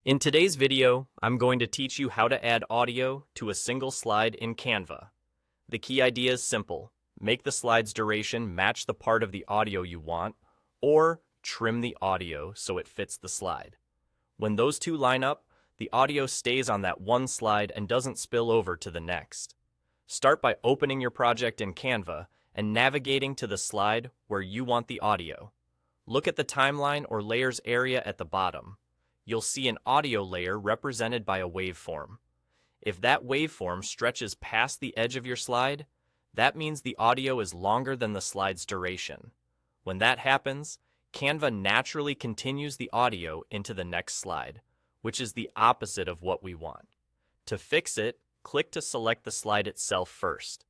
In today's video, I'm going to teach you how to add audio to a single slide in Canva. The key idea is simple. Make the slide's duration match the part of the audio you want, or trim the audio so it fits the slide. When those two line up, the audio stays on that one slide and doesn't spill over to the next. Start by opening your project in Canva and navigating to the slide where you want the audio. Look at the timeline or layers area at the bottom. You'll see an audio layer represented by a waveform. If that waveform stretches past the edge of your slide, that means the audio is longer than the slide's duration. When that happens, Canva naturally continues the audio into the next slide, which is the opposite of what we want. To fix it, click to select the slide itself first.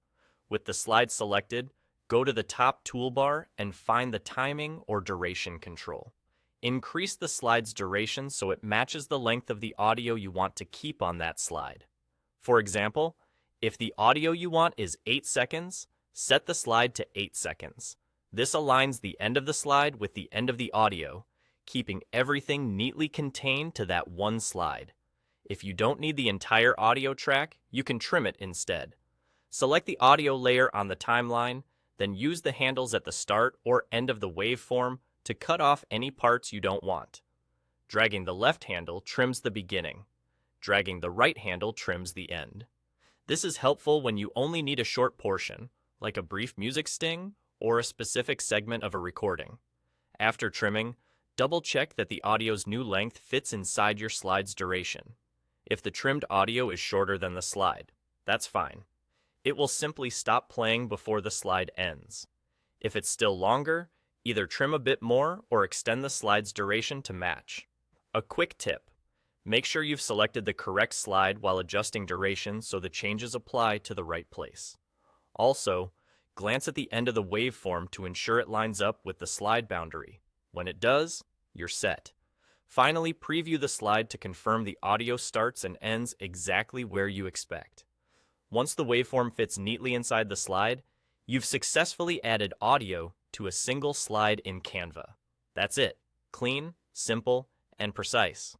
With the slide selected, go to the top toolbar and find the timing or duration control. Increase the slide's duration so it matches the length of the audio you want to keep on that slide. For example, if the audio you want is 8 seconds, set the slide to 8 seconds. This aligns the end of the slide with the end of the audio, keeping everything neatly contained to that one slide. If you don't need the entire audio track, you can trim it instead. Select the audio layer on the timeline, then use the handles at the start or end of the waveform to cut off any parts you don't want. Dragging the left handle trims the beginning. Dragging the right handle trims the end. This is helpful when you only need a short portion, like a brief music sting or a specific segment of a recording. After trimming, double-check that the audio's new length fits inside your slide's duration. If the trimmed audio is shorter than the slide, that's fine. It will simply stop playing before the slide ends. If it's still longer, either trim a bit more or extend the slide's duration to match. A quick tip: make sure you've selected the correct slide while adjusting duration so the changes apply to the right place. Also, glance at the end of the waveform to ensure it lines up with the slide boundary. When it does, you're set. Finally, preview the slide to confirm the audio starts and ends exactly where you expect. Once the waveform fits neatly inside the slide, you've successfully added audio to a single slide in Canva. That's it. Clean, simple, and precise.